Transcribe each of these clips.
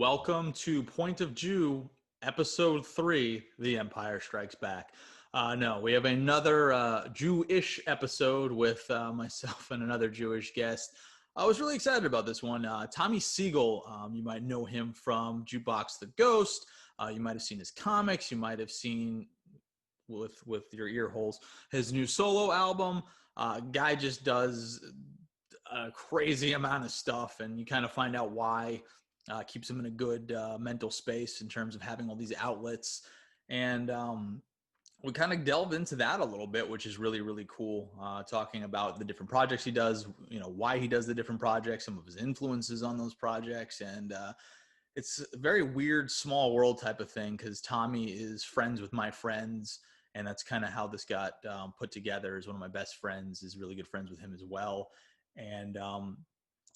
Welcome to Point of Jew, Episode 3, The Empire Strikes Back. No, we have another Jewish episode with myself and another Jewish guest. I was really excited about this one. Tommy Siegel, you might know him from Jukebox the Ghost. You might have seen his comics. You might have seen, with your ear holes, his new solo album. Guy just does a crazy amount of stuff, and you kind of find out why. Keeps him in a good mental space in terms of having all these outlets. And we kind of delve into that a little bit, which is really, really cool. Talking about the different projects he does, why he does the different projects, some of his influences on those projects. And it's a very weird, small world type of thing because Tommy is friends with my friends. And that's kind of how this got put together. Is one of my best friends, is really good friends with him as well. And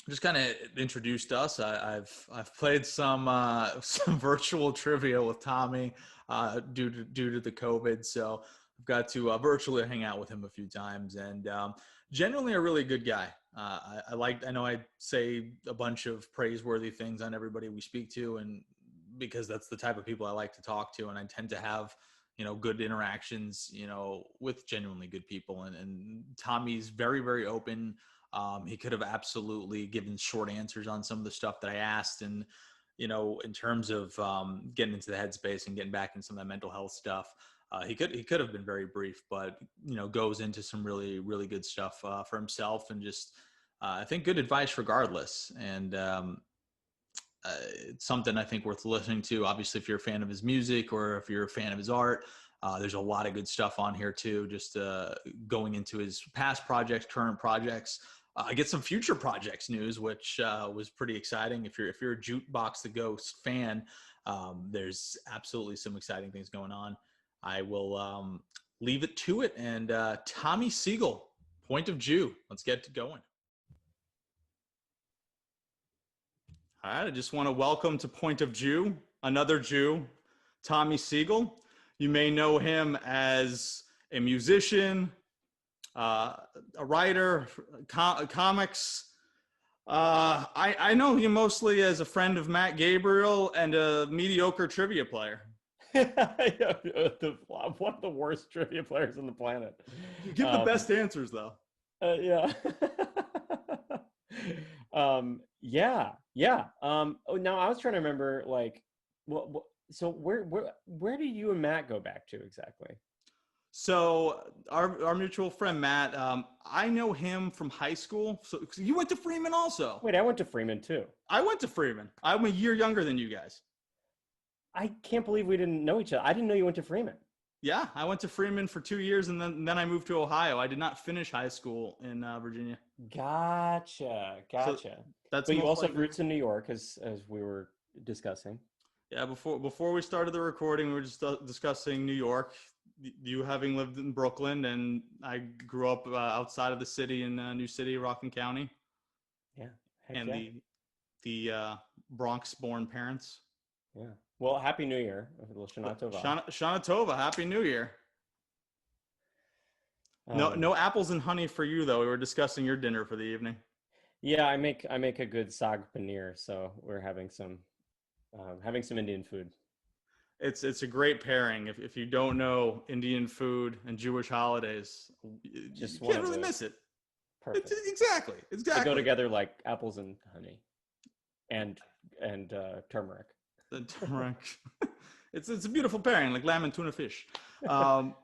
just kind of introduced us. I've played some virtual trivia with Tommy due to the COVID, so I've got to virtually hang out with him a few times, and genuinely a really good guy. I know I say a bunch of praiseworthy things on everybody we speak to, and because that's the type of people I like to talk to, and I tend to have good interactions with genuinely good people, and Tommy's very, very open. He could have absolutely given short answers on some of the stuff that I asked. And, in terms of getting into the headspace and getting back into some of that mental health stuff, he could have been very brief, but, goes into some really, really good stuff for himself, and just, I think, good advice regardless. And it's something I think worth listening to. Obviously, if you're a fan of his music or if you're a fan of his art, there's a lot of good stuff on here too, just going into his past projects, current projects. I get some future projects news, which was pretty exciting. If you're a Jukebox the Ghost fan, there's absolutely some exciting things going on. I will leave it to it. And Tommy Siegel, Point of Jew. Let's get to going. All right, I just want to welcome to Point of Jew, another Jew, Tommy Siegel. You may know him as a musician, a writer, comics. I know him mostly as a friend of Matt Gabriel and a mediocre trivia player. One of the worst trivia players on the planet. You give the best answers, though. Yeah. Yeah. Now I was trying to remember, like, so where do you and Matt go back to exactly? So our mutual friend Matt, I know him from high school. So you went to Freeman also. Wait, I went to Freeman too. I went to Freeman. I'm a year younger than you guys. I can't believe we didn't know each other. I didn't know you went to Freeman. Yeah, I went to Freeman for 2 years, and then I moved to Ohio. I did not finish high school in Virginia. Gotcha. So that's. But you also have roots in New York, as we were discussing. Yeah, before we started the recording, we were just discussing New York. You having lived in Brooklyn, and I grew up outside of the city in New City, Rockland County. Yeah, and yeah. the Bronx-born parents. Yeah. Well, Happy New Year, Shana Tova. Shana Tova, Happy New Year. No apples and honey for you, though. We were discussing your dinner for the evening. Yeah, I make a good sag paneer, so we're having some Indian food. It's a great pairing. If you don't know Indian food and Jewish holidays, you can't really miss it. Perfect. Exactly. They go together like apples and honey, and turmeric. The turmeric. It's a beautiful pairing, like lamb and tuna fish. But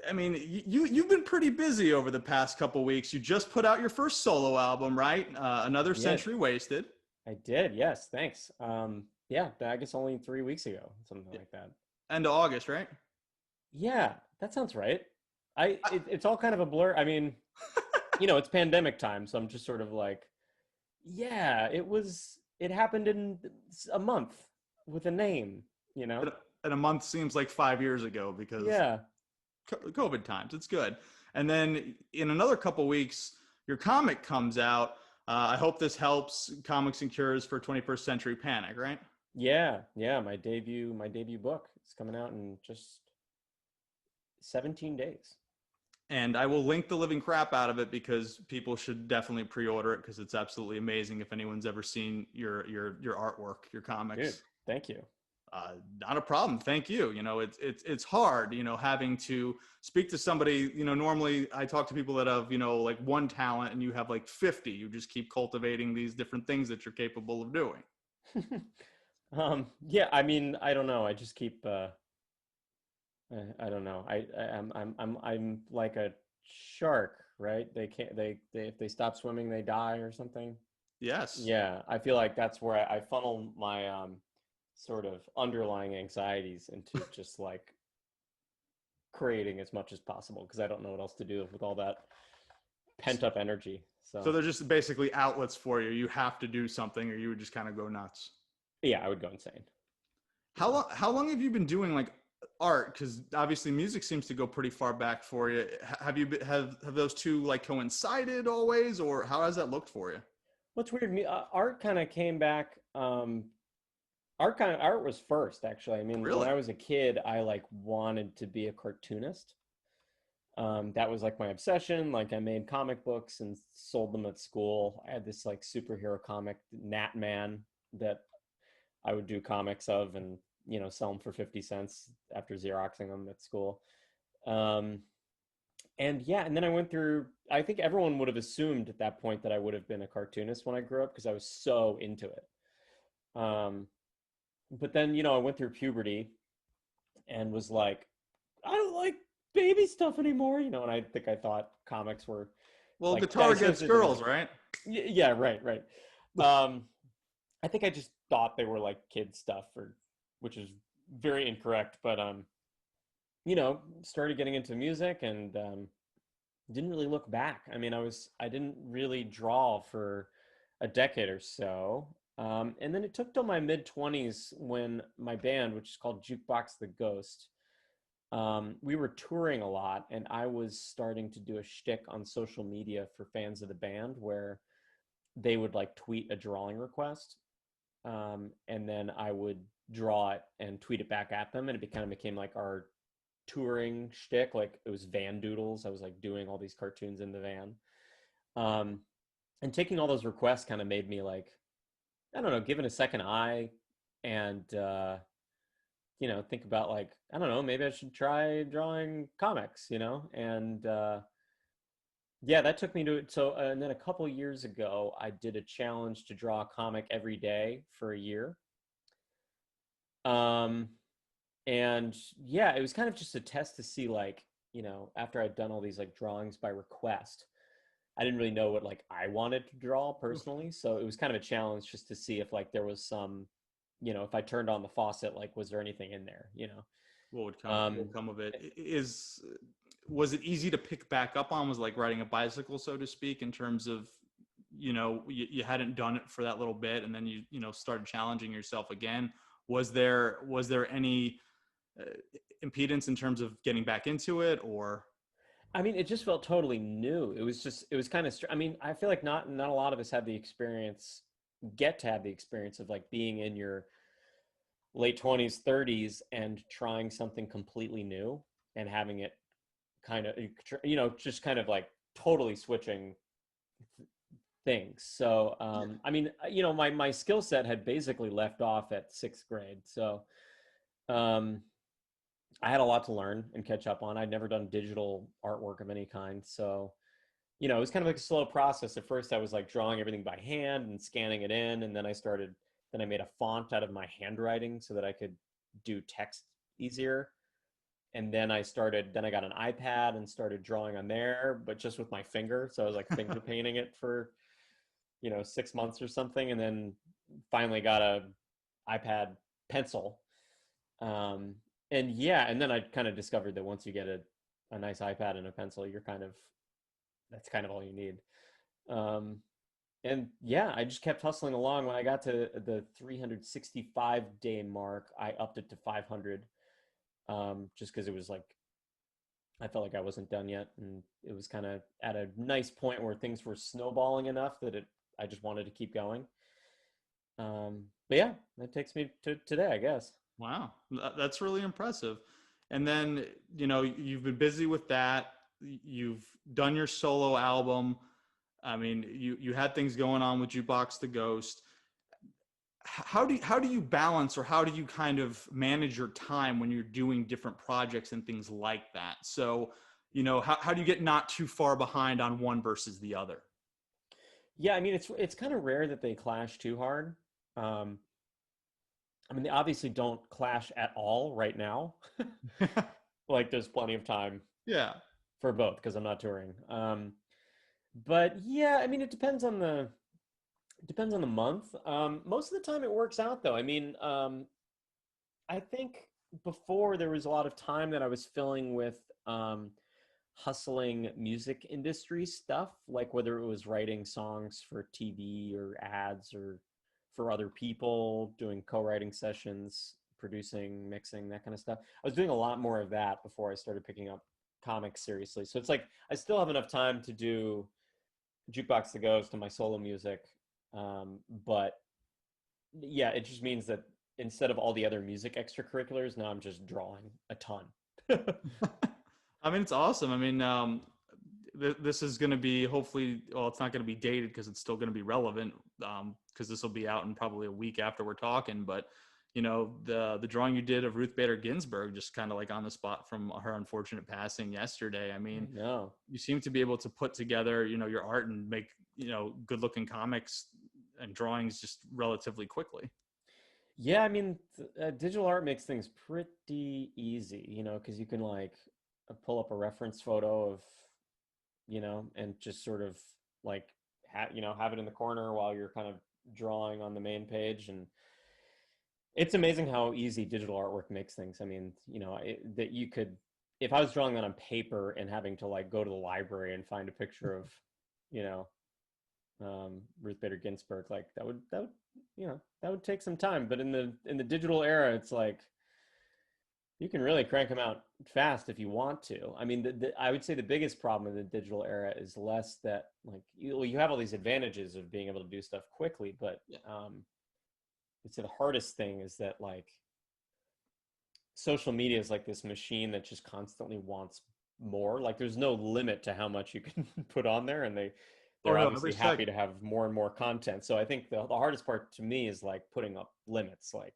I mean, you've been pretty busy over the past couple weeks. You just put out your first solo album, right? Another Century Wasted. I did. Yes. Thanks. Yeah, I guess only 3 weeks ago, something like that. End of August, right? Yeah, that sounds right. It's all kind of a blur. I mean, it's pandemic time, so I'm just sort of like, yeah, it happened in a month with a name, And a month seems like 5 years ago because COVID times. It's good. And then in another couple weeks, your comic comes out. I hope this helps. Comics and Cures for 21st Century Panic, right? Yeah. My debut book is coming out in just 17 days. And I will link the living crap out of it because people should definitely pre-order it because it's absolutely amazing. If anyone's ever seen your artwork, your Dude, comics, thank you. not a problem. Thank you. You know, it's hard. You know, having to speak to somebody. You know, normally I talk to people that have like one talent, and you have like 50. You just keep cultivating these different things that you're capable of doing. Yeah, I mean, I don't know. I just keep I don't know. I'm like a shark, right? They can't they if they stop swimming, they die or something. Yes. Yeah, I feel like that's where I funnel my sort of underlying anxieties into just like creating as much as possible because I don't know what else to do with all that pent up energy. So So they're just basically outlets for you. You have to do something, or you would just kind of go nuts. yeah, I would go insane. How Yeah. long? How long have you been doing like art? Because obviously music seems to go pretty far back for you. Have you have those two like coincided always, or how has that looked for you? What's weird, art kind of came back. Art was first, actually. I mean, when Really? I was a kid, I like wanted to be a cartoonist. That was like my obsession. Like I made comic books and sold them at school. I had this like superhero comic, Nat Man, that I would do comics of and sell them for 50 cents after Xeroxing them at school. Um, and yeah, and then I went through. I think everyone would have assumed at that point that I would have been a cartoonist when I grew up because I was so into it. Um, but then I went through puberty and was like, I don't like baby stuff anymore, and I think I thought comics were Well, like guitar I still gets did them girls, like right? yeah, right, right. Um, I think I just thought they were like kid stuff, or which is very incorrect. But started getting into music and didn't really look back. I mean, I didn't really draw for a decade or so. And then it took till my mid 20s when my band, which is called Jukebox the Ghost, we were touring a lot, and I was starting to do a shtick on social media for fans of the band where they would like tweet a drawing request, and then I would draw it and tweet it back at them, and it kind of became like our touring shtick. Like it was van doodles. I was like doing all these cartoons in the van, um, and taking all those requests kind of made me like I don't know, give it a second eye, and think about like I don't know, maybe I should try drawing comics, and yeah, that took me to so and then a couple years ago I did a challenge to draw a comic every day for a year. Um and yeah, it was kind of just a test to see like, after I'd done all these like drawings by request, I didn't really know what like I wanted to draw personally, so it was kind of a challenge just to see if like there was some, if I turned on the faucet, like was there anything in there. What Um would come of it? Was it easy to pick back up on? Was it like riding a bicycle, so to speak, in terms of you hadn't done it for that little bit, and then you started challenging yourself again. Was there any uh, impedance in terms of getting back into it, or I mean, it just felt totally new. It was kind of, I mean, I feel like not a lot of us have the experience, get to have the experience of like being in your late 20s, 30s and trying something completely new and having it kind of, just kind of like totally switching things. So, I mean, my skill set had basically left off at sixth grade. So, um, I had a lot to learn and catch up on. I'd never done digital artwork of any kind. So, it was kind of like a slow process. At first, I was like drawing everything by hand and scanning it in. And then I made a font out of my handwriting so that I could do text easier. And then then I got an iPad and started drawing on there, but just with my finger. So I was like finger painting it for, 6 months or something. And then finally got a iPad pencil. Um, and yeah, and then I kind of discovered that once you get a nice iPad and a pencil, that's kind of all you need. Um, and yeah, I just kept hustling along. When I got to the 365-day mark, I upped it to 500, just because it was like I felt like I wasn't done yet, and it was kind of at a nice point where things were snowballing enough that I just wanted to keep going. But yeah, that takes me to today, I guess. wow, that's really impressive. And then you've been busy with that. you've done your solo album. I mean, you had things going on with Jukebox the Ghost. How do you balance, or how do you kind of manage your time when you're doing different projects and things like that? So, how do you get not too far behind on one versus the other? Yeah, I mean it's kind of rare that they clash too hard. Um, I mean they obviously don't clash at all right now. Like there's plenty of time Yeah. for both because I'm not touring. But yeah, I mean it depends on the month. Most of the time it works out though. I mean, I think before there was a lot of time that I was filling with hustling music industry stuff, like whether it was writing songs for TV or ads or for other people, doing co-writing sessions, producing, mixing, that kind of stuff. I was doing a lot more of that before I started picking up comics seriously. So it's like I still have enough time to do Jukebox the Ghost and my solo music. But yeah, it just means that instead of all the other music extracurriculars, now I'm just drawing a ton. I mean, it's awesome. I mean, this is going to be hopefully, well, it's not going to be dated because it's still going to be relevant, because this will be out in probably a week after we're talking. But the drawing you did of Ruth Bader Ginsburg, just kind of like on the spot from her unfortunate passing yesterday. I I mean, know. you seem to be able to put together your art and make good looking comics and drawings just relatively quickly. Yeah, I mean, digital art makes things pretty easy, because you can like pull up a reference photo of, and just sort of like have it in the corner while you're kind of drawing on the main page, and it's amazing how easy digital artwork makes things. I mean, that you could, if I was drawing that on paper and having to like go to the library and find a picture of, you know, Ruth Bader Ginsburg, like that would take some time. But in the digital era, it's like you can really crank them out fast if you want to. I mean, I would say the biggest problem in the digital era is less that like you have all these advantages of being able to do stuff quickly, but Yeah. I'd say the hardest thing is that like social media is like this machine that just constantly wants more. Like there's no limit to how much you can put on there, and Oh they're no, every obviously happy second. to have more and more content. So I think the hardest part to me is like putting up limits. Like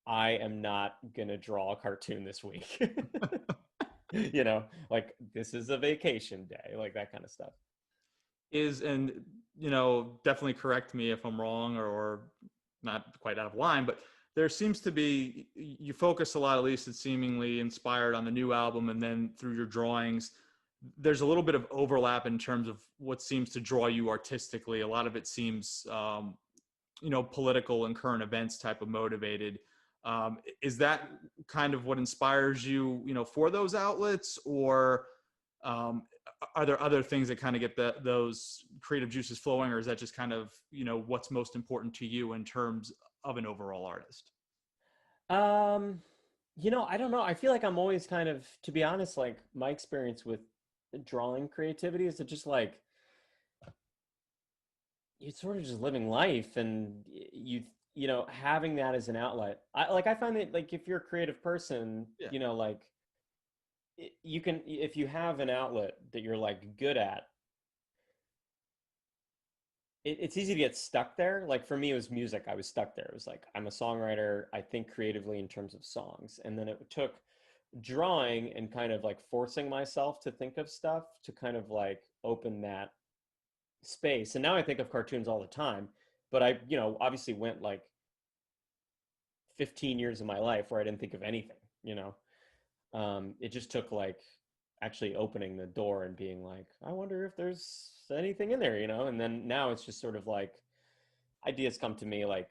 I am not gonna draw a cartoon this week. Like this is a vacation day, like that kind of stuff. Is and definitely correct me if I'm wrong, or not quite out of line, but there seems to be, you focus a lot, at least it's seemingly inspired on the new album, and then through your drawings there's a little bit of overlap in terms of what seems to draw you artistically. A lot of it seems political and current events type of motivated. Is that kind of what inspires you, for those outlets, or um, are there other things that kind of get those creative juices flowing, or is that just kind of what's most important to you in terms of an overall artist? Um, I don't know. I feel like I'm always kind of, to be honest, like my experience with drawing creativity is to just like you're sort of just living life, and having that as an outlet. I find that like if you're a creative person, Yeah. like you can, if you have an outlet that you're like good at, it's easy to get stuck there. Like for me, it was music. I was stuck there. It was like I'm a songwriter. I think creatively in terms of songs, and then it took drawing and kind of like forcing myself to think of stuff to kind of like open that space. And now I think of cartoons all the time, but I, obviously went like 15 years of my life where I didn't think of anything. It just took like actually opening the door and being like, I wonder if there's anything in there. And then now it's just sort of like ideas come to me like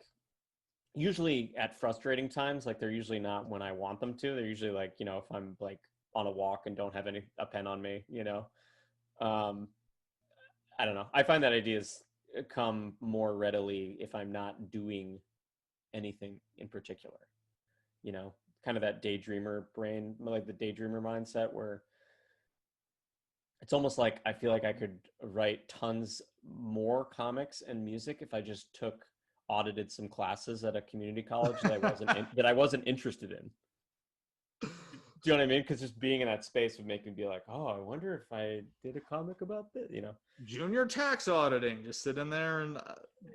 usually at frustrating times. Like they're usually not when I want them to. They're usually like, if I'm like on a walk and don't have a pen on me. Um, I don't know. I find that ideas come more readily if I'm not doing anything in particular. You know, kind of that daydreamer brain, like the daydreamer mindset, where it's almost like I feel like I could write tons more comics and music if I just audited some classes at a community college that I wasn't interested in. Do you know what I mean? Because just being in that space would make me be like, oh, I wonder if I did a comic about this, you know? Junior tax auditing, just sitting there and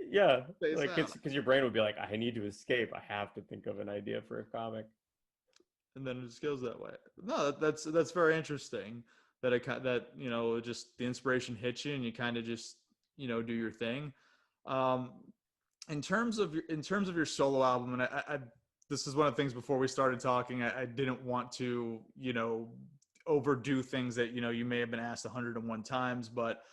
Yeah, face like it's out. because your brain would be like, I need to escape. I have to think of an idea for a comic. And then it just goes that way. No, that's very interesting. That that just the inspiration hits you and you kind of just do your thing. Um, in terms of your solo album, and I this is one of the things before we started talking. I didn't want to overdo things that you may have been asked 101 times, but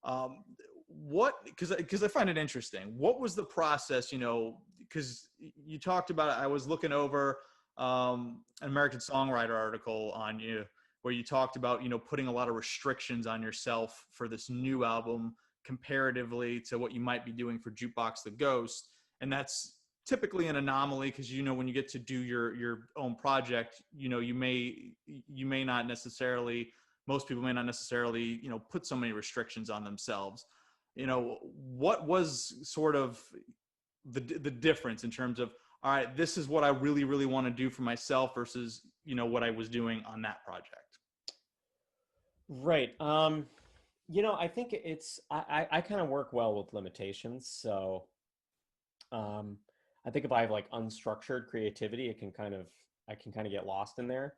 um, what because I find it interesting. What was the process? Because you talked about it. I was looking over an American Songwriter article on you where you talked about putting a lot of restrictions on yourself for this new album comparatively to what you might be doing for Jukebox the Ghost, and that's typically an anomaly because when you get to do your own project, you may not necessarily most people may not necessarily put so many restrictions on themselves. What was sort of the difference in terms of, all right, this is what I really really want to do for myself versus what I was doing on that project. Right. I think I kind of work well with limitations. So um I think if I have like unstructured creativity, I can kind of get lost in there.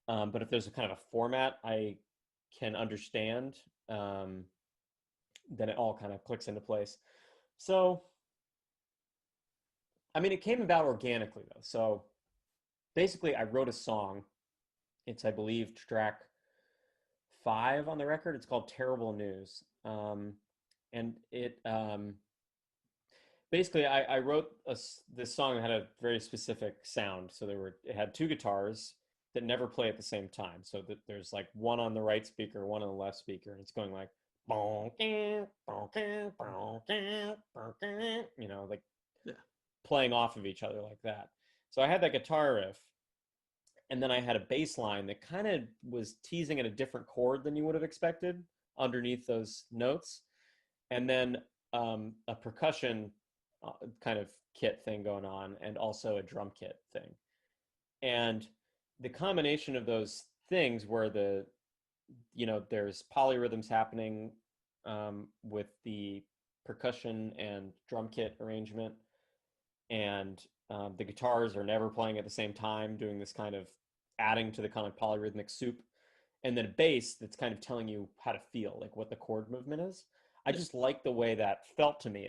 But if there's a kind of a format I can understand, um, then it all kind of clicks into place. So, I mean, it came about organically though. So basically, I wrote a song. It's, I believe, track 5 on the record. It's called Terrible News. And basically, I wrote this song that had a very specific sound. So it had 2 guitars that never play at the same time. So that there's like one on the right speaker, one on the left speaker, and it's going like, like Yeah. playing off of each other like that. So I had that guitar riff, and then I had a bass line that kind of was teasing at a different chord than you would have expected underneath those notes, and then a percussion kind of kit thing going on, and also a drum kit thing. And the combination of those things where there's polyrhythms happening with the percussion and drum kit arrangement, and the guitars are never playing at the same time, doing this kind of adding to the kind of polyrhythmic soup, and then a bass that's kind of telling you how to feel, like what the chord movement is. I Yeah. just like the way that felt to me.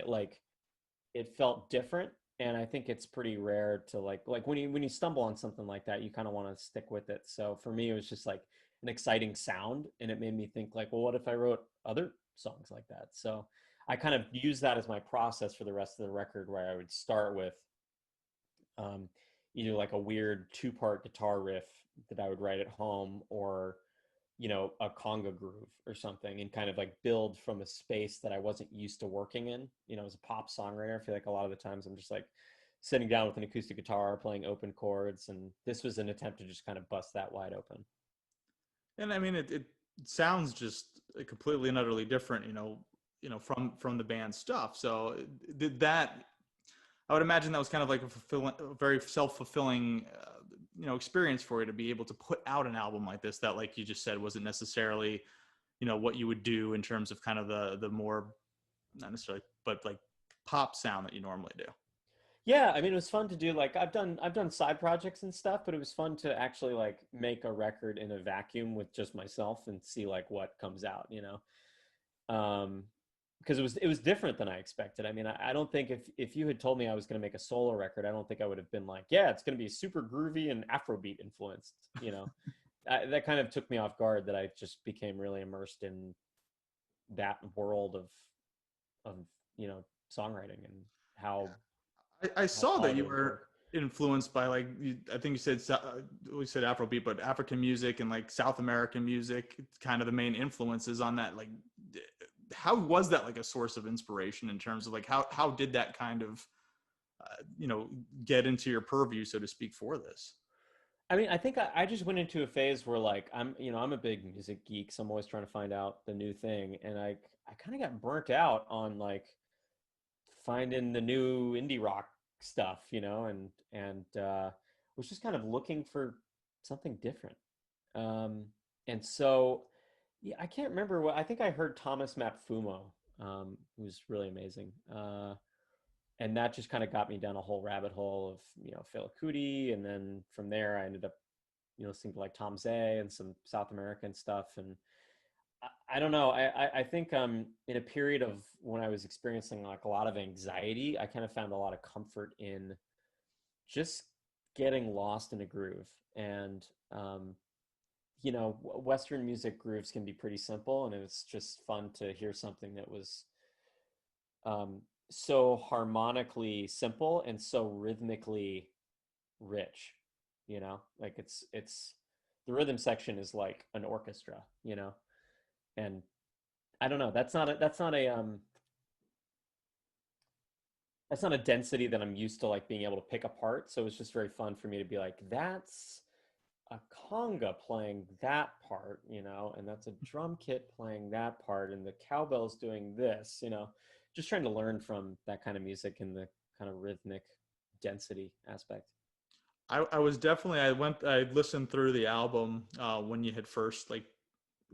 It felt different, and I think it's pretty rare to like when you stumble on something like that, you kind of want to stick with it. So for me, it was just like an exciting sound, and it made me think like, well, what if I wrote other songs like that? So I kind of use that as my process for the rest of the record, where I would start with um, either like a weird 2-part guitar riff that I would write at home, or a conga groove or something, and kind of like build from a space that I wasn't used to working in. As a pop songwriter, I feel like a lot of the times I'm just like sitting down with an acoustic guitar playing open chords, and this was an attempt to just kind of bust that wide open. And I mean, it sounds just completely and utterly different, from the band stuff. So did that? I would imagine that was kind of like a very self-fulfilling, experience for you to be able to put out an album like this. That, like you just said, wasn't necessarily, what you would do in terms of kind of the more, not necessarily, but like pop sound that you normally do. Yeah, I mean, it was fun to do. Like I've done side projects and stuff, but it was fun to actually like make a record in a vacuum with just myself and see like what comes out, um because it was different than I expected. I mean, I don't think if you had told me I was going to make a solo record, I don't think I would have been like, yeah, it's going to be super groovy and Afrobeat influenced. That kind of took me off guard, that I just became really immersed in that world of songwriting, and I how saw that you polyrhythms were work. influenced by like I think you said we said Afrobeat, but African music and like South American music, kind of the main influences on that. Like, how was that like a source of inspiration in terms of like how did that kind of get into your purview, so to speak, for this? I mean, I think I just went into a phase where like I'm a big music geek, so I'm always trying to find out the new thing, and I kind of got burnt out on like finding the new indie rock stuff, and was just kind of looking for something different. Um, and so, yeah, I can't remember what I think I heard Thomas Mapfumo, who's really amazing. And that just kind of got me down a whole rabbit hole of, Fela Kuti. And then from there, I ended up, listening to like Tom Zay and some South American stuff. And I don't know. I think in a period of when I was experiencing like a lot of anxiety, I kind of found a lot of comfort in just getting lost in a groove. And Western music grooves can be pretty simple, and it's just fun to hear something that was so harmonically simple and so rhythmically rich. Like it's the rhythm section is like an orchestra, and I don't know. That's not a density that I'm used to like being able to pick apart. So it's just very fun for me to be like, that's a conga playing that part, and that's a drum kit playing that part, and the cowbell's doing this, just trying to learn from that kind of music and the kind of rhythmic density aspect. I was definitely, I listened through the album when you had first like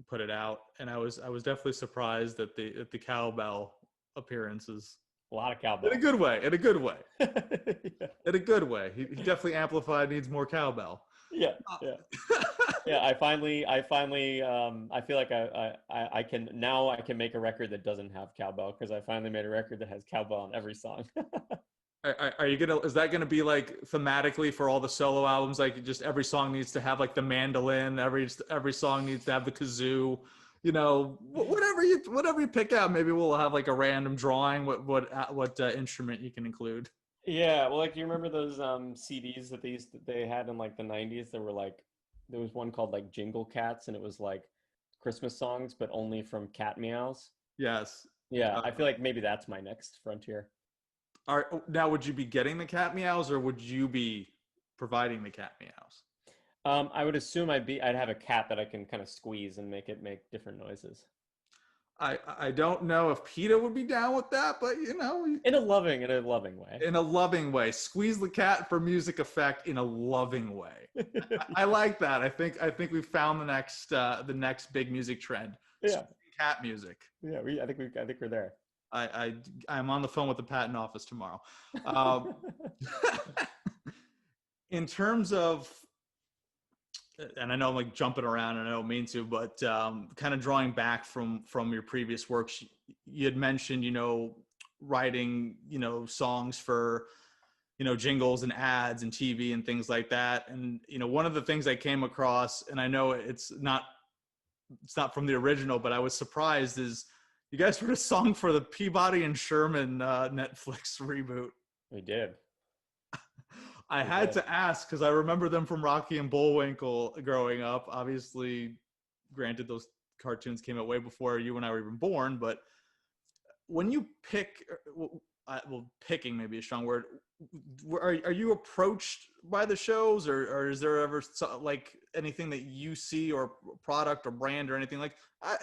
put it out, and I was definitely surprised at the cowbell appearances. A lot of cowbell. In a good way. In a good way. Yeah. In a good way. He definitely amplified. Needs more cowbell. Yeah. Yeah. Yeah. I feel like I can now I can make a record that doesn't have cowbell, because I finally made a record that has cowbell on every song. Are you gonna? Is that gonna be like thematically for all the solo albums? Like just every song needs to have like the mandolin. Every song needs to have the kazoo. Whatever you pick out. Maybe we'll have like a random drawing. What instrument you can include? Yeah, well, like, do you remember those CDs that they had in like the 90s? There was one called like Jingle Cats, and it was like Christmas songs, but only from cat meows. Yes. Yeah, I feel like maybe that's my next frontier. Now, would you be getting the cat meows, or would you be providing the cat meows? I would assume I'd have a cat that I can kind of squeeze and make it make different noises. I don't know if PETA would be down with that, but In a loving way. in a loving way, squeeze the cat for music effect in a loving way. I like that. I think we found the next big music trend. Yeah. Cat music. Yeah, I think we're there. I'm on the phone with the patent office tomorrow. In terms of, and I know I'm like jumping around and I don't mean to, but kind of drawing back from your previous works, you had mentioned, writing, songs for, jingles and ads and TV and things like that. And, one of the things I came across, and I know it's not from the original, but I was surprised, is you guys wrote a song for the Peabody and Sherman Netflix reboot. We did. I had to ask because I remember them from Rocky and Bullwinkle growing up. Obviously, granted, those cartoons came out way before you and I were even born. But when you pick, picking may be a strong word. Are you approached by the shows, or is there ever like anything that you see, or product or brand or anything like,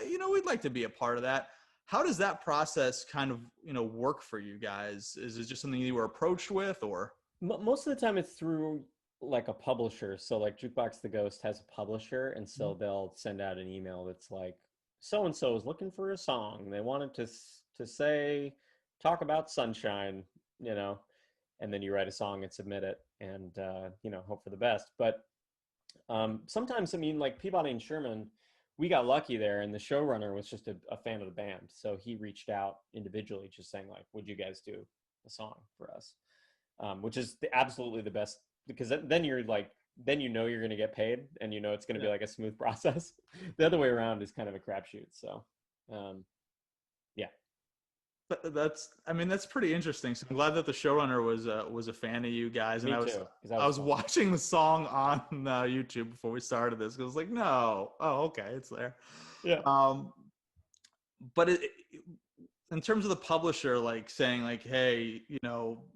we'd like to be a part of that? How does that process kind of, work for you guys? Is it just something you were approached with, or? Most of the time it's through like a publisher. So like Jukebox the Ghost has a publisher, and so they'll send out an email that's like, so and so is looking for a song. They wanted to say, talk about sunshine, and then you write a song and submit it, and hope for the best. But sometimes, I mean, like Peabody and Sherman, we got lucky there, and the showrunner was just a fan of the band, so he reached out individually, just saying like, would you guys do a song for us? Which is absolutely the best, because then you're like, then you're going to get paid, and it's going to be like a smooth process. The other way around is kind of a crapshoot. So, yeah. But that's pretty interesting. So I'm glad that the showrunner was a fan of you guys. And Me too. I was watching the song on YouTube before we started this, because I was like, no, oh, okay, it's there. Yeah. But in terms of the publisher, like saying like, hey,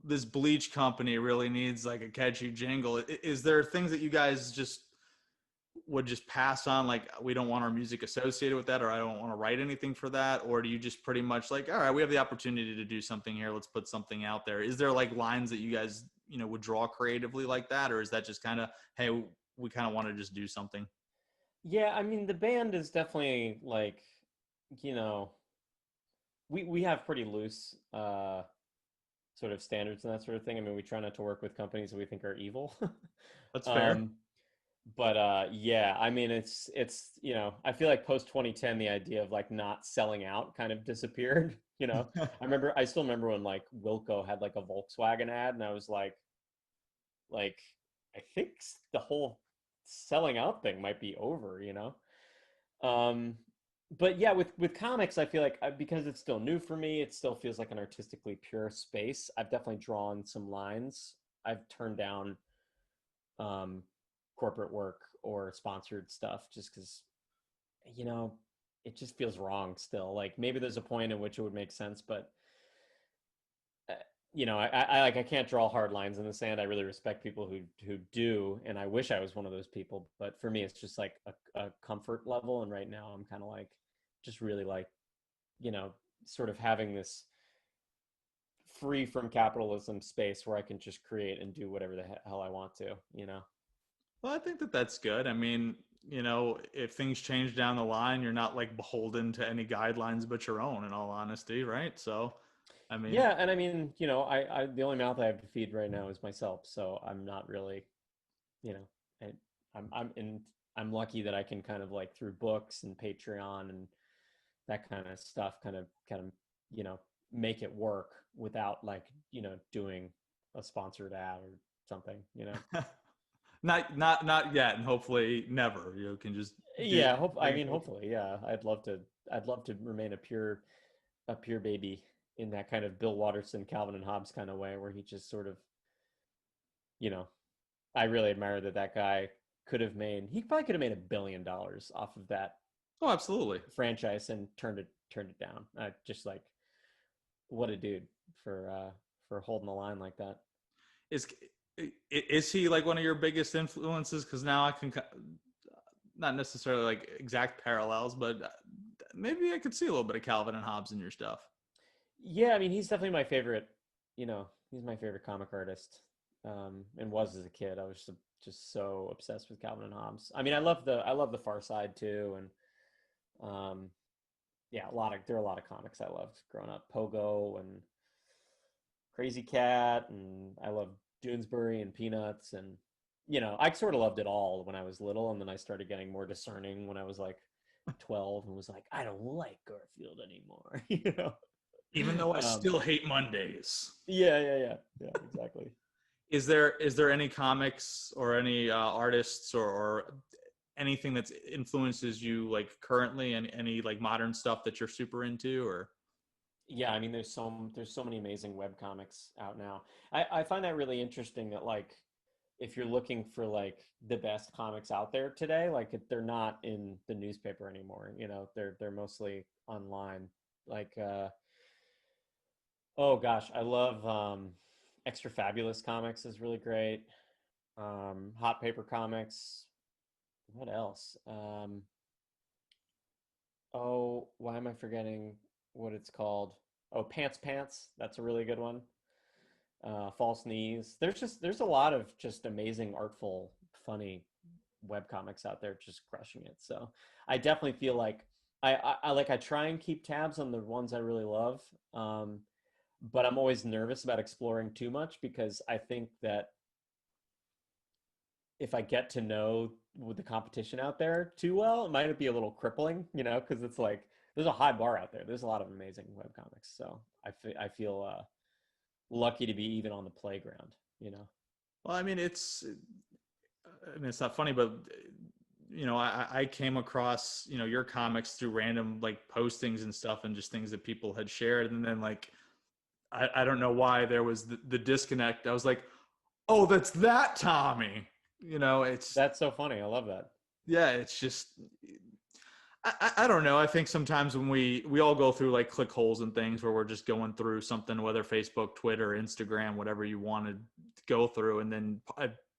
this bleach company really needs like a catchy jingle. Is there things that you guys would just pass on? Like, we don't want our music associated with that, or I don't want to write anything for that? Or do you just pretty much like, all right, we have the opportunity to do something here, let's put something out there? Is there like lines that you guys, would draw creatively like that? Or is that just kind of, hey, we kind of want to just do something. Yeah, I mean the band is definitely like, you know, we have pretty loose sort of standards and that sort of thing. I mean, we try not to work with companies that we think are evil. That's fair. um, but yeah, I mean, it's you know, I feel like post 2010, the idea of like not selling out kind of disappeared. You know, I still remember when like Wilco had like a Volkswagen ad, and I was like, I think the whole selling out thing might be over. You know, um, but yeah, with comics, I feel like because it's still new for me, it still feels like an artistically pure space. I've definitely drawn some lines. I've turned down um, corporate work or sponsored stuff just because, you know, it just feels wrong still. Like maybe there's a point in which it would make sense, but uh, you know, I like I can't draw hard lines in the sand. I really respect people who do, and I wish I was one of those people. But for me, it's just like a comfort level. And right now, I'm kind of like just really like, you know, sort of having this free from capitalism space where I can just create and do whatever the hell I want to. You know. Well, I think that that's good. I mean, if things change down the line, you're not like beholden to any guidelines but your own, in all honesty, right? So, I mean, Yeah, and I mean, you know, I the only mouth I have to feed right now is myself, so I'm not really, you know, I, I'm lucky that I can kind of like through books and Patreon and that kind of stuff, kind of, you know, make it work without like, you know, doing a sponsored ad or something, you know. not yet, and hopefully never. You can just do Yeah, hope I things. mean, hopefully, yeah, I'd love to remain a pure baby in that kind of Bill Watterson, Calvin and Hobbes kind of way, where he just sort of, you know, I really admire that that guy he probably could have made $1 billion off of that Oh, absolutely. franchise and turned it down. Just like what a dude for holding the line like that. Is is he like one of your biggest influences? Because now I can not necessarily like exact parallels, but maybe I could see a little bit of Calvin and Hobbes in your stuff. Yeah, I mean he's definitely my favorite. You know, he's my favorite comic artist, and was as a kid. I was just so obsessed with Calvin and Hobbes. I mean, I love the Far Side too, and yeah, there are a lot of comics I loved growing up. Pogo and Crazy Cat, and I loved Doonesbury and Peanuts, and you know, I sort of loved it all when I was little, and then I started getting more discerning when I was like 12, and was like, I don't like Garfield anymore, you know. Even though I Um, still hate Mondays. yeah, exactly. Is there any comics or any artists or anything that influences you like currently, and any like modern stuff that you're super into? Or Yeah, I mean, there's so many amazing web comics out now. I find that really interesting that like if you're looking for like the best comics out there today, like they're not in the newspaper anymore. You know, they're mostly online. Like oh gosh, I love Extra Fabulous Comics is really great. Hot Paper Comics. What else? Oh, why am I forgetting what it's called? Oh, Pants Pants. That's a really good one. False Knees. There's a lot of just amazing, artful, funny web comics out there just crushing it. So I definitely feel like I try and keep tabs on the ones I really love. But I'm always nervous about exploring too much because I think that if I get to know with the competition out there too well, it might be a little crippling, you know, because it's like there's a high bar out there. There's a lot of amazing web comics, so I feel lucky to be even on the playground, you know. well, it's not funny, but I came across your comics through random like postings and stuff, and just things that people had shared, and then like I don't know why there was the disconnect. I was like, oh, that's that Tommy. It's That's so funny. I love that. yeah, it's just I don't know. I think sometimes when we all go through like click holes and things where we're just going through something, whether Facebook, Twitter, Instagram, whatever you wanted to go through, and then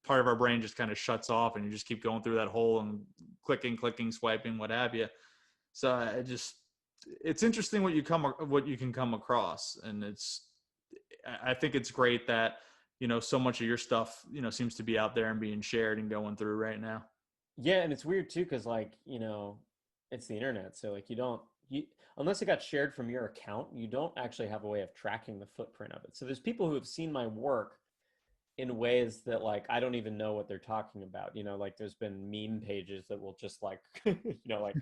part of our brain just kind of shuts off, and you just keep going through that hole and clicking, swiping, what have you. So it's interesting what you can come across, and I think it's great that so much of your stuff, seems to be out there and being shared and going through right now. Yeah, and it's weird too, because like, it's the internet. So like you unless it got shared from your account, you don't actually have a way of tracking the footprint of it. So there's people who have seen my work in ways that like I don't even know what they're talking about. Like there's been meme pages that will just like, like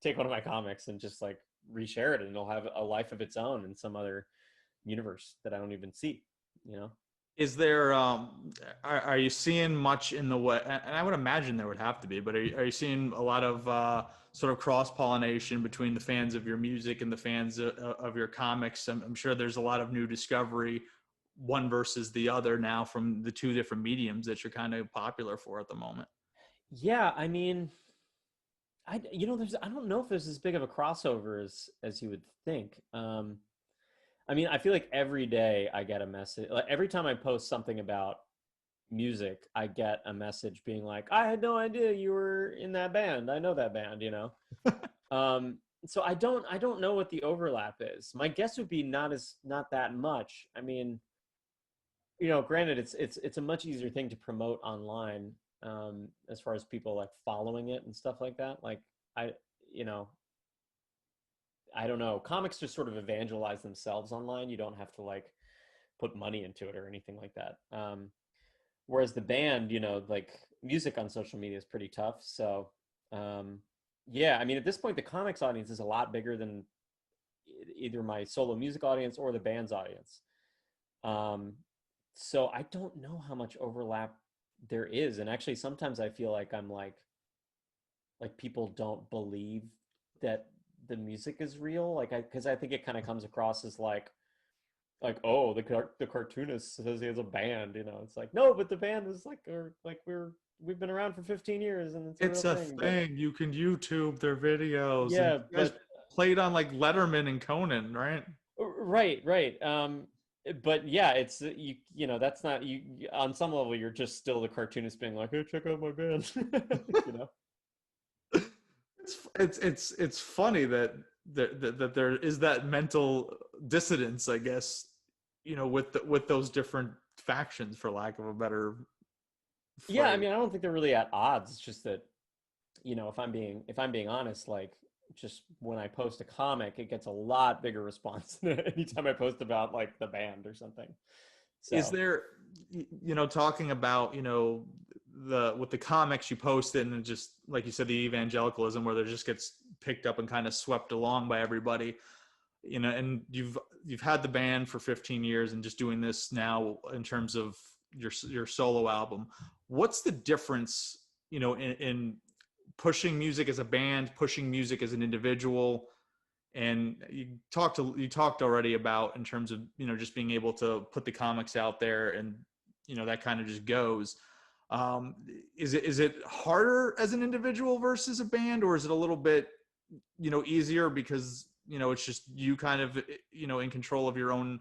take one of my comics and just like reshare it, and it'll have a life of its own in some other universe that I don't even see, you know? Is there are you seeing much in the way, and I would imagine there would have to be, but are you seeing a lot of sort of cross pollination between the fans of your music and the fans of your comics? I'm sure there's a lot of new discovery, one versus the other now, from the two different mediums that you're kind of popular for at the moment. Yeah, I mean, I don't know if there's as big of a crossover as you would think. I mean, I feel like every day I get a message. Like every time I post something about music, I get a message being like, "I had no idea you were in that band. I know that band." So I don't know what the overlap is. My guess would be not that much. I mean, granted, it's a much easier thing to promote online, as far as people like following it and stuff like that. Like I, you know, I don't know. Comics just sort of evangelize themselves online. You don't have to like put money into it or anything like that. Whereas the band, like music on social media is pretty tough. So, yeah, I mean, at this point, the comics audience is a lot bigger than either my solo music audience or the band's audience. Um, so I don't know how much overlap there is. And actually, sometimes I feel like I'm like people don't believe that the music is real. Like because I think it kind of comes across as oh, the cartoonist says he has a band. It's like, no, but the band is like, or like we've been around for 15 years and it's a real It's a thing. But thing. You can YouTube their videos, and yeah, you guys but played on like Letterman and Conan, right? right. But yeah, it's that's not on some level you're just still the cartoonist being like, hey, check out my band. you know It's funny that there is that mental dissonance, I guess, with those different factions, for lack of a better Yeah, I phrase. mean, I don't think they're really at odds. It's just that, if I'm being honest, like just when I post a comic, it gets a lot bigger response than anytime I post about like the band or something. Is So there, talking about, the with the comics you posted, and just like you said, the evangelicalism where there just gets picked up and kind of swept along by everybody, and you've had the band for 15 years and just doing this now in terms of your solo album. What's the difference, in pushing music as a band, pushing music as an individual? And you talked already about, in terms of, just being able to put the comics out there, and that kind of just goes. Is it harder as an individual versus a band, or is it a little bit, easier because, it's just you kind of, in control of your own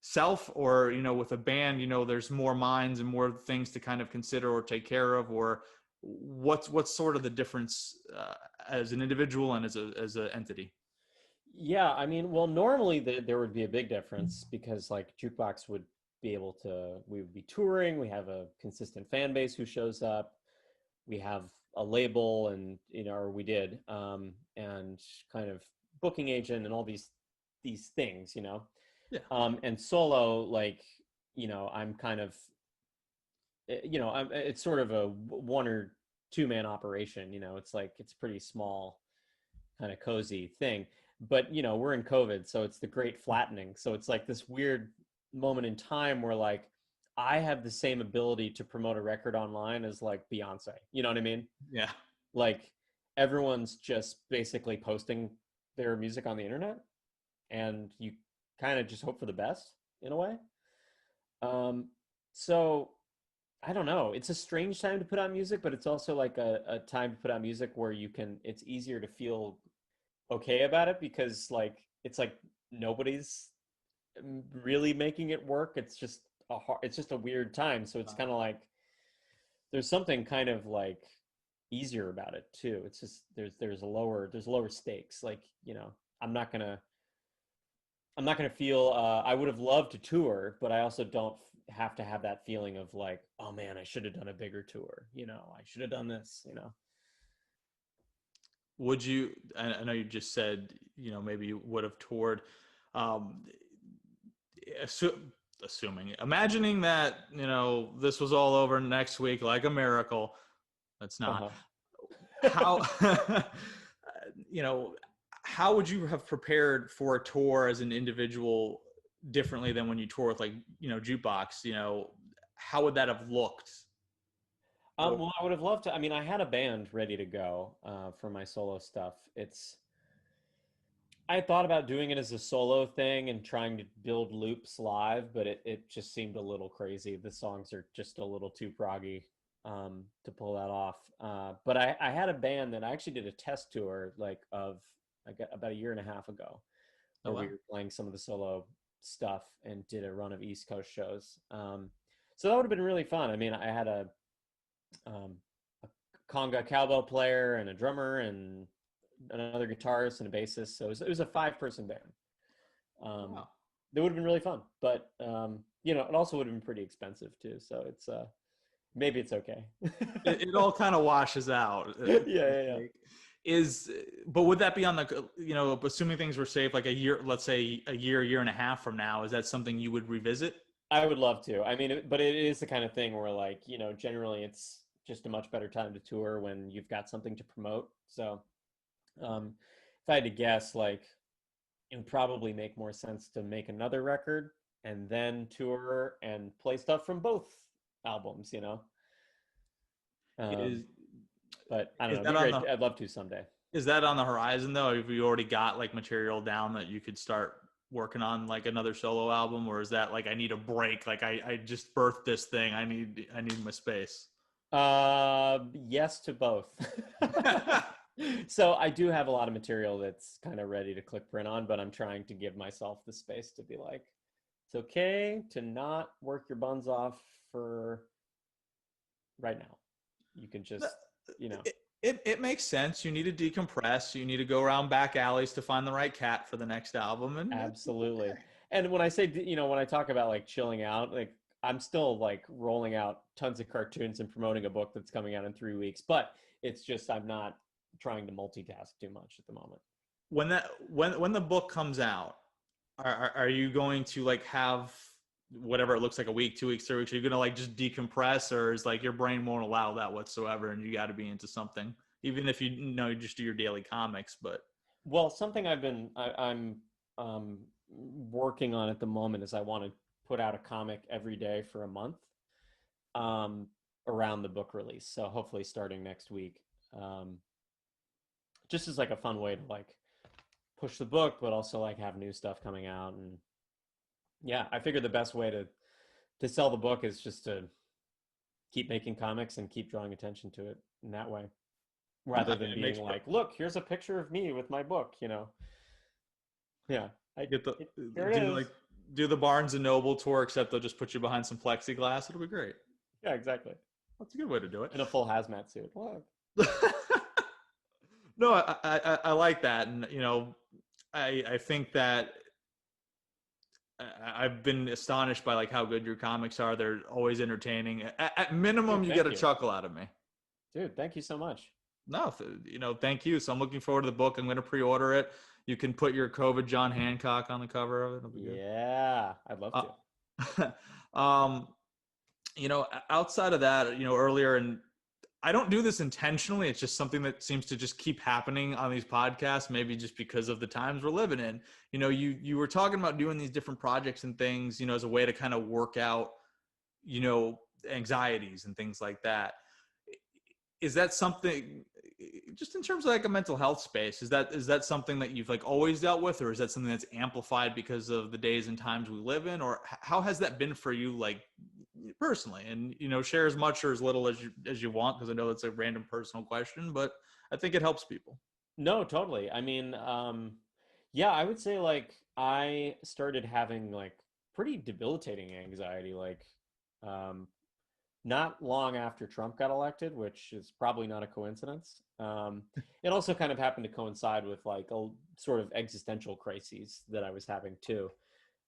self? Or, with a band, there's more minds and more things to kind of consider or take care of? Or what's sort of the difference, as an individual and as an entity? yeah, I mean, well, normally there would be a big difference because like Jukebox would be able to, we would be touring, we have a consistent fan base who shows up, we have a label, and or we did, and kind of booking agent and all these things, Yeah. and solo, like, I'm kind of, it's sort of a one or two man operation. It's like it's pretty small, kind of cozy thing. But we're in COVID, so it's the great flattening. So it's like this weird moment in time where like I have the same ability to promote a record online as like Beyonce. You know what I mean? Yeah. Like everyone's just basically posting their music on the internet, and you kind of just hope for the best in a way. Um, so I don't know. It's a strange time to put out music, but it's also like a time to put out music where it's easier to feel okay about it because like it's like nobody's really making it work. It's just a weird time. So it's kind of like there's something kind of like easier about it too. It's just there's lower stakes. Like, I'm not gonna I'm not going to feel, I would have loved to tour, but I also don't have to have that feeling of like, oh man, I should have done a bigger tour. I should have done this. Would you? I know you just said maybe you would have toured. Um, assu- Assuming, imagining that this was all over next week like a miracle. That's not. Uh-huh. How you know how would you have prepared for a tour as an individual differently than when you tour with like Jukebox? How would that have looked? Or, Well, I would have loved to. I mean, I had a band ready to go for my solo stuff. I thought about doing it as a solo thing and trying to build loops live, but it just seemed a little crazy. The songs are just a little too proggy to pull that off. But I had a band that I actually did a test tour about a year and a half ago, oh where we wow. were playing some of the solo stuff and did a run of East Coast shows. So that would have been really fun. I mean, I had a conga cowbell player and a drummer and another guitarist and a bassist. So it was a 5-person band. Wow. That would have been really fun, but it also would have been pretty expensive too. So maybe it's okay. It all kind of washes out. Yeah, yeah, yeah. But would that be on the assuming things were safe like a year, let's say a year and a half from now, is that something you would revisit? I would love to. I mean, but it is the kind of thing where, like, generally it's just a much better time to tour when you've got something to promote. So, if I had to guess, like, it would probably make more sense to make another record and then tour and play stuff from both albums. Um, Is but I don't is know. It'd that be on great. the I'd love to someday. is that on the horizon though? Have you already got like material down that you could start working on like another solo album, or is that like I need a break? Like I just birthed this thing. I need my space. Yes to both. So I do have a lot of material that's kind of ready to click print on, but I'm trying to give myself the space to be like, it's okay to not work your buns off for right now. You can just, you know, It makes sense. You need to decompress. You need to go around back alleys to find the right cat for the next album, and it's absolutely. okay. And when I say, when I talk about like chilling out, like I'm still like rolling out tons of cartoons and promoting a book that's coming out in 3 weeks, but it's just I'm not trying to multitask too much at the moment. When the book comes out, are you going to like have whatever it looks like, a week, 2 weeks, 3 weeks? Are you gonna like just decompress, or is like your brain won't allow that whatsoever, and you got to be into something, even if you just do your daily comics? But Well, something I'm working on at the moment is I want to put out a comic every day for a month um, around the book release. So hopefully starting next week, um, just as like a fun way to like push the book, but also like have new stuff coming out. And yeah, I figured the best way to sell the book is just to keep making comics and keep drawing attention to it in that way, rather than it makes being like, look, here's a picture of me with my book. Yeah, get the here it is. do the Barnes and Noble tour, except they'll just put you behind some plexiglass. It'll be great. Yeah, exactly. That's a good way to do it. In a full hazmat suit. Look. No, I like that, and I think that I've been astonished by like how good your comics are. They're always entertaining. At minimum, Dude, you get thank a you. chuckle out of me. Dude, thank you so much. No, thank you. So I'm looking forward to the book. I'm going to pre-order it. You can put your COVID John Hancock on the cover of it. It'll be good. Yeah, I'd love to. Um, outside of that, earlier, and I don't do this intentionally. It's just something that seems to just keep happening on these podcasts, maybe just because of the times we're living in. You were talking about doing these different projects and things, as a way to kind of work out, anxieties and things like that. Is that something, just in terms of like a mental health space, is that something that you've like always dealt with, or is that something that's amplified because of the days and times we live in, or how has that been for you, like personally? And share as much or as little as you want, because I know it's a random personal question, but I think it helps people. No, totally. I mean, yeah, I would say like I started having like pretty debilitating anxiety, like um, not long after Trump got elected, which is probably not a coincidence. It also kind of happened to coincide with like a sort of existential crises that I was having too.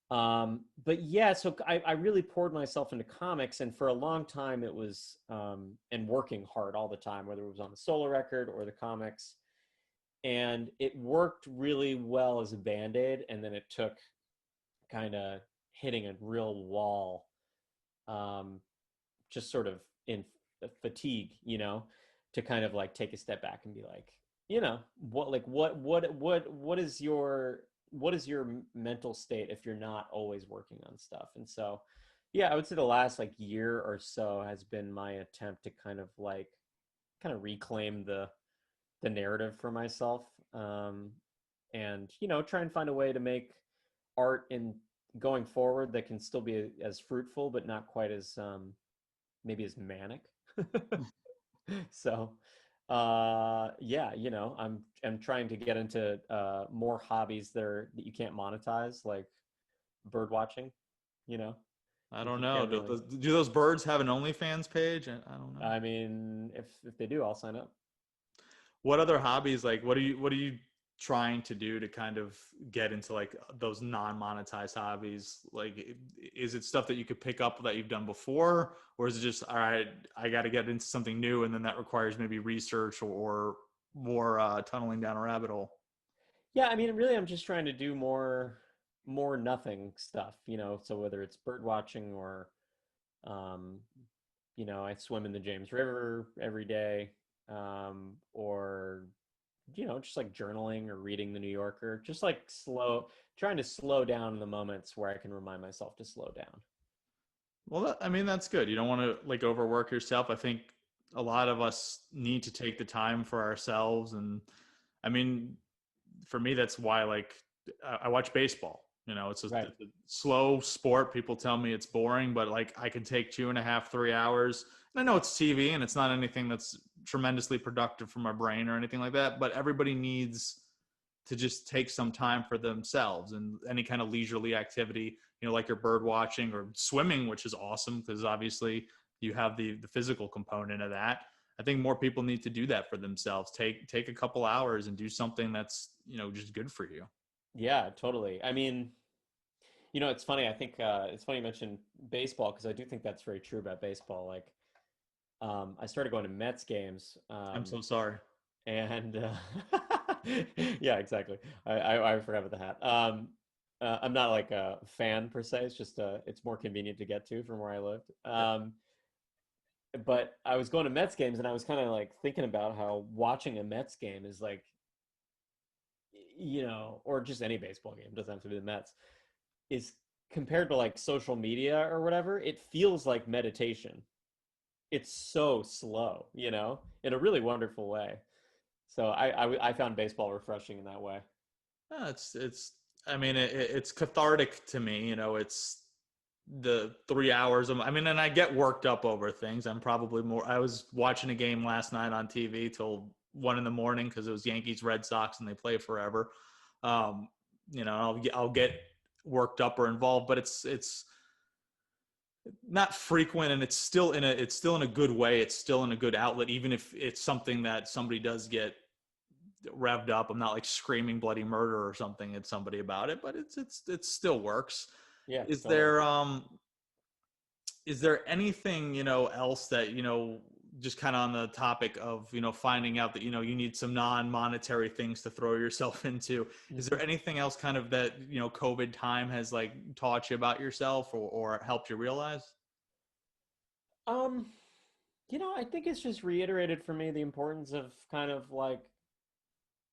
But yeah, so I really poured myself into comics, and for a long time it was and working hard all the time, whether it was on the solo record or the comics, and it worked really well as a band-aid, and then it took kind of hitting a real wall, um, just sort of in fatigue, to kind of like take a step back and be like, what is your mental state if you're not always working on stuff? And so, yeah, I would say the last like year or so has been my attempt to kind of reclaim the narrative for myself, and try and find a way to make art in going forward that can still be as fruitful but not quite as maybe as manic. So yeah, I'm trying to get into more hobbies that you can't monetize, like bird watching, you know I if don't you know. can't really. Do those birds have an OnlyFans page? I don't know. I mean, if they do, I'll sign up. What other hobbies, like what are you trying to do to kind of get into like those non-monetized hobbies? Like is it stuff that you could pick up that you've done before, or is it just, all right, I got to get into something new and then that requires maybe research or more tunneling down a rabbit hole? Yeah, I mean, really, I'm just trying to do more nothing stuff, so whether it's bird watching or um I swim in the James River every day, or just like journaling or reading the New Yorker, just like trying to slow down in the moments where I can remind myself to slow down. Well, I mean, that's good. You don't want to like overwork yourself. I think a lot of us need to take the time for ourselves. And I mean, for me, that's why like I watch baseball. Right. It's a slow sport. People tell me it's boring, but like I can take 2.5, 3 hours. And I know it's TV and it's not anything that's tremendously productive for my brain or anything like that. But everybody needs to just take some time for themselves, and any kind of leisurely activity, like your bird watching or swimming, which is awesome because obviously you have the physical component of that. I think more people need to do that for themselves. Take a couple hours and do something that's, just good for you. Yeah, totally. I mean, it's funny. I think it's funny you mentioned baseball, because I do think that's very true about baseball. Like, I started going to Mets games, I'm so sorry. and yeah, exactly. I forgot about the hat. I'm not like a fan per se. It's just it's more convenient to get to from where I lived. But I was going to Mets games, and I was kind of like thinking about how watching a Mets game is like, or just any baseball game, doesn't have to be the Mets, is compared to like social media or whatever. It feels like meditation. It's so slow, in a really wonderful way. So I found baseball refreshing in that way. It's I mean, it's cathartic to me. It's the 3 hours of, I mean, and I get worked up over things. I was watching a game last night on TV till 1 in the morning because it was Yankees Red Sox and they play forever. Um, I'll get worked up or involved, but it's not frequent, and it's still in a good way. It's still in a good outlet, even if it's something that somebody does get revved up. I'm not like screaming bloody murder or something at somebody about it, but it still works. Yeah, Is totally. there is there anything else that just kind of on the topic of finding out that you need some non-monetary things to throw yourself into? Is Mhm. there anything else kind of that COVID time has like taught you about yourself, or helped you realize? Um, I think it's just reiterated for me the importance of kind of like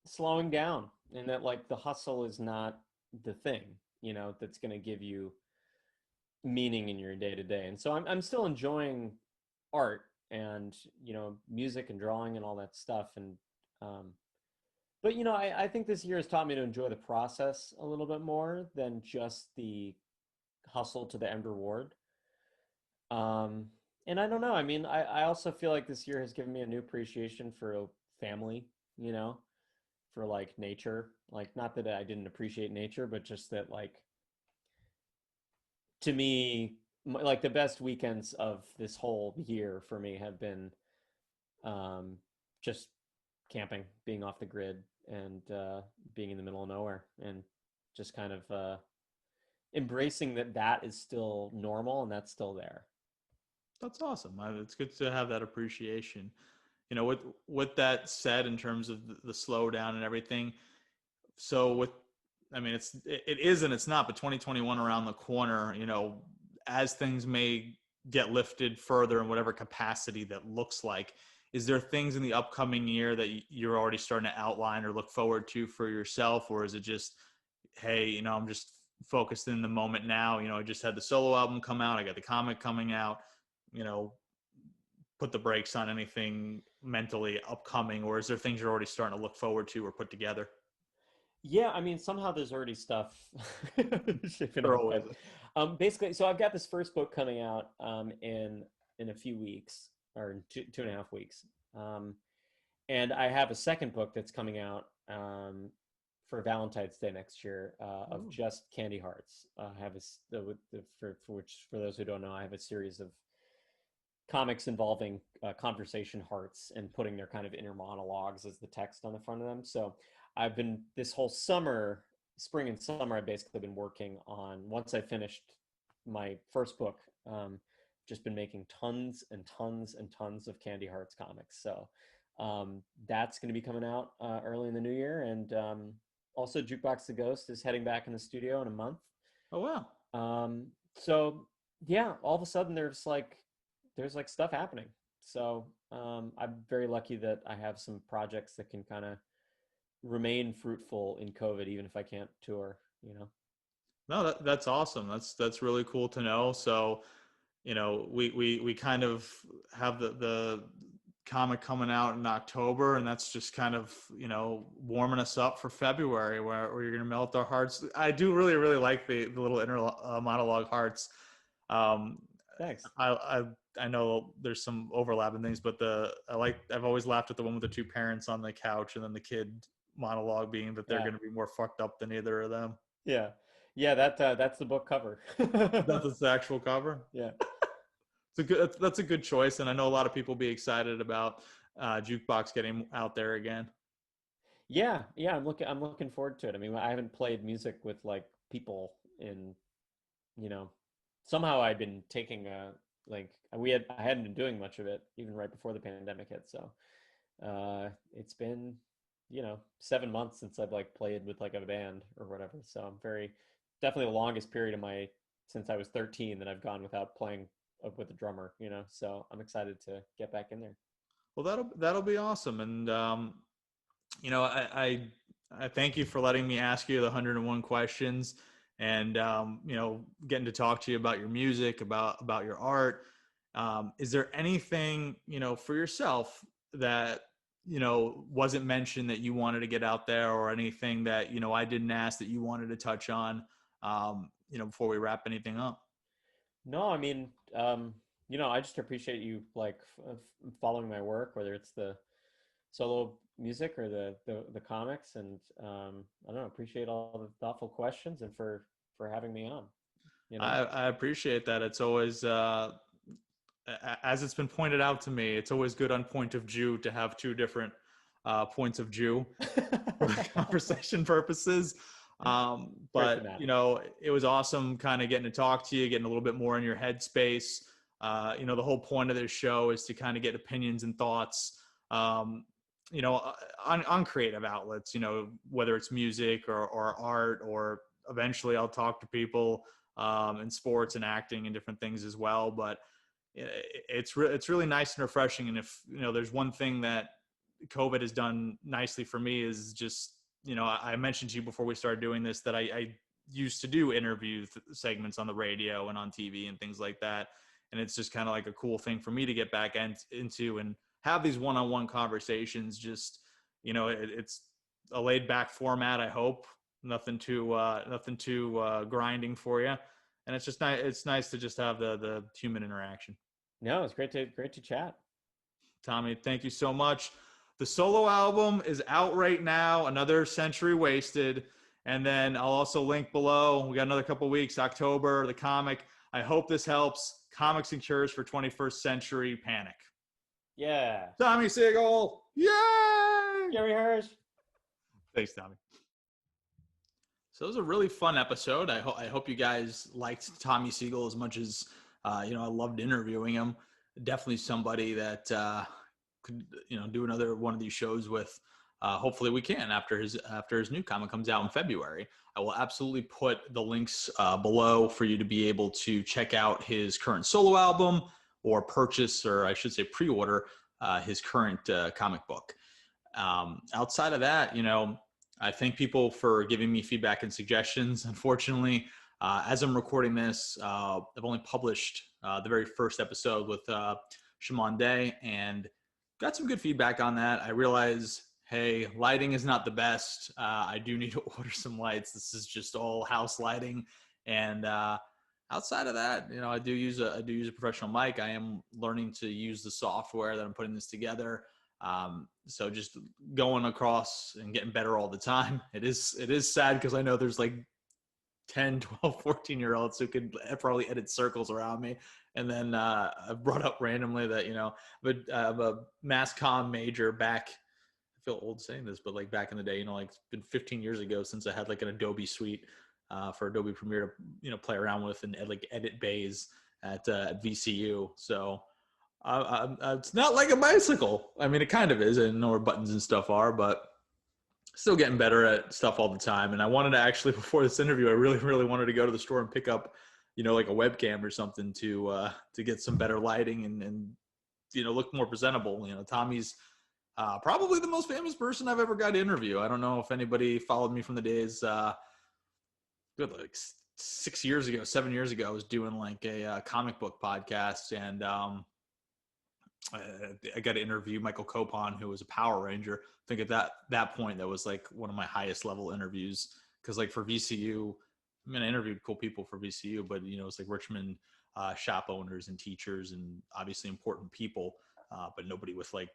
slowing down, and that like the hustle is not the thing, that's going to give you meaning in your day to day. And so I'm still enjoying art and, music and drawing and all that stuff. And, but, I think this year has taught me to enjoy the process a little bit more than just the hustle to the end reward. Um, and I don't know. I mean, I also feel like this year has given me a new appreciation for family, you know, for like nature. Like, not that I didn't appreciate nature, but just that, like, to me, like the best weekends of this whole year for me have been, um, just camping, being off the grid, and being in the middle of nowhere, and just kind of embracing that is still normal and that's still there. That's awesome. It's good to have that appreciation. With that said, in terms of the slowdown and everything, so I mean, it is and it's not, but 2021 around the corner, as things may get lifted further in whatever capacity that looks like, is there things in the upcoming year that you're already starting to outline or look forward to for yourself? Or is it just, hey, I'm just focused in the moment now. I just had the solo album come out. I got the comic coming out, you know, put the brakes on anything mentally upcoming, or is there things you're already starting to look forward to or put together? Yeah, I mean, somehow there's already stuff shaping There up, always but is. basically, so I've got this first book coming out in a few weeks, or in 2.5 weeks, and I have a second book that's coming out for Valentine's Day next year of Ooh. just candy hearts. I have for which, for those who don't know, I have a series of comics involving conversation hearts and putting their kind of inner monologues as the text on the front of them. So I've been this whole summer, spring and summer, I've basically been working on, once I finished my first book, just been making tons and tons and tons of Candy Hearts comics. So that's going to be coming out early in the new year. And also Jukebox the Ghost is heading back in the studio in a month. Oh, wow. So yeah, all of a sudden there's like stuff happening. So I'm very lucky that I have some projects that can kind of remain fruitful in COVID, even if I can't tour, you know? No, that's awesome. That's really cool to know. So, we kind of have the comic coming out in October, and that's just kind of, warming us up for February, where you're gonna melt our hearts. I do really, really like the little inner monologue hearts. Um, Thanks. I know there's some overlap in things, but I've always laughed at the one with the two parents on the couch, and then the kid monologue being that they're Yeah. going to be more fucked up than either of them. Yeah. Yeah. That's the book cover. That's the actual cover. Yeah. That's a good choice, and I know a lot of people be excited about Jukebox getting out there again. Yeah. Yeah. I'm looking forward to it. I mean, I haven't played music with like people in, you know, somehow I'd been taking I hadn't been doing much of it even right before the pandemic hit. So it's been 7 months since I've like played with like a band or whatever. So I'm definitely the longest period of my since I was 13 that I've gone without playing with a drummer. So I'm excited to get back in there. Well, that'll be awesome, and I thank you for letting me ask you the 101 questions, and getting to talk to you about your music, about your art. Is there anything for yourself that wasn't mentioned that you wanted to get out there, or anything that I didn't ask that you wanted to touch on, before we wrap anything up? No, I mean, I just appreciate you like following my work, whether it's the solo music or the comics, and I don't know, appreciate all the thoughtful questions and for having me on. I appreciate that. It's always, as it's been pointed out to me, it's always good on Point of Jew to have two different points of Jew for conversation purposes. Great for But that. it was awesome kind of getting to talk to you, getting a little bit more in your headspace. The whole point of this show is to kind of get opinions and thoughts, on creative outlets, whether it's music or art, or eventually I'll talk to people in sports and acting and different things as well. But it's really nice and refreshing. And if there's one thing that COVID has done nicely for me, is just I mentioned to you before we started doing this that I used to do interview segments on the radio and on TV and things like that, and it's just kind of like a cool thing for me to get back into and have these one-on-one conversations. Just it's a laid back format, I hope. Nothing too grinding for you, and it's just nice. It's nice to just have the human interaction. No, it's great to chat. Tommy, thank you so much. The solo album is out right now, Another Century Wasted. And then I'll also link below. We got another couple weeks, October, the comic. I hope this helps. Comics and Cures for 21st Century Panic. Yeah. Tommy Siegel. Yay! Gary Hirsch. Thanks, Tommy. So it was a really fun episode. I hope you guys liked Tommy Siegel as much as I loved interviewing him. Definitely somebody that could do another one of these shows with. Hopefully we can after his new comic comes out in February. I will absolutely put the links below for you to be able to check out his current solo album or purchase, or I should say pre-order, his current comic book. Outside of that, I thank people for giving me feedback and suggestions. Unfortunately, as I'm recording this, I've only published the very first episode with Shimon Day and got some good feedback on that. I realize, hey, lighting is not the best. I do need to order some lights. This is just all house lighting. And outside of that, I do use a professional mic. I am learning to use the software that I'm putting this together. So just going across and getting better all the time. It is sad because I know there's like 10, 12, 14-year-olds who could probably edit circles around me. And then I brought up randomly that, I'm a mass comm major back. I feel old saying this, but like back in the day, like it's been 15 years ago since I had like an Adobe suite for Adobe Premiere to, play around with and like edit bays at VCU. So it's not like a bicycle. I mean, it kind of is. I know where buttons and stuff are, but still getting better at stuff all the time. And I wanted to actually, before this interview, I really, really wanted to go to the store and pick up, like a webcam or something to get some better lighting and look more presentable. Tommy's probably the most famous person I've ever got to interview. I don't know if anybody followed me from the days, like 7 years ago, I was doing like a comic book podcast, and I got to interview Michael Copon, who was a Power Ranger. I think at that point, that was like one of my highest level interviews. Cause like for VCU, I interviewed cool people for VCU, but it's like Richmond shop owners and teachers and obviously important people, but nobody with like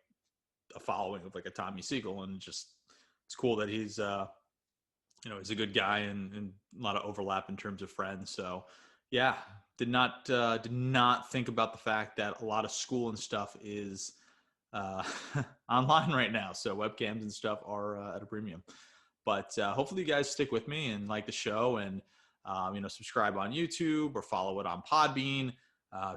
a following of like a Tommy Siegel. And it's cool that he's, he's a good guy and a lot of overlap in terms of friends. So yeah, did not think about the fact that a lot of school and stuff is online right now. So webcams and stuff are at a premium. But hopefully you guys stick with me and like the show and subscribe on YouTube or follow it on Podbean.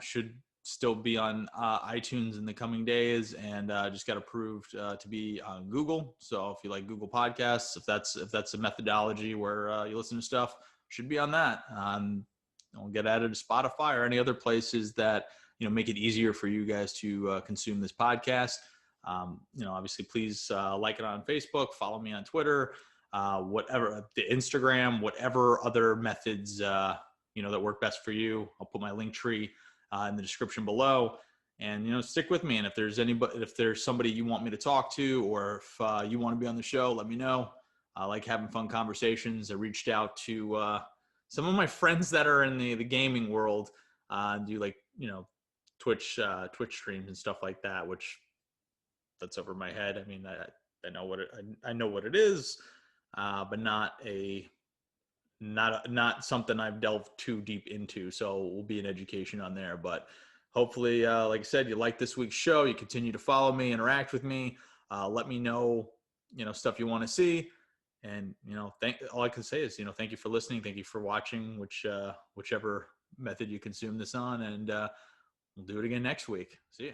Should still be on iTunes in the coming days, and just got approved to be on Google. So if you like Google Podcasts, if that's a methodology where you listen to stuff, should be on that. Don't get added to Spotify or any other places that make it easier for you guys to consume this podcast. Obviously, please like it on Facebook, follow me on Twitter, whatever, the Instagram, whatever other methods that work best for you. I'll put my link tree in the description below, and stick with me. And if there's somebody you want me to talk to, or if you want to be on the show, let me know. I like having fun conversations. I reached out to some of my friends that are in the gaming world, do like Twitch streams and stuff like that, which that's over my head. I mean, I know what it is, but not something I've delved too deep into. So will be an education on there. But hopefully, like I said, you like this week's show. You continue to follow me, interact with me, let me know stuff you want to see. And all I can say is thank you for listening, thank you for watching, whichever method you consume this on, and we'll do it again next week. See ya.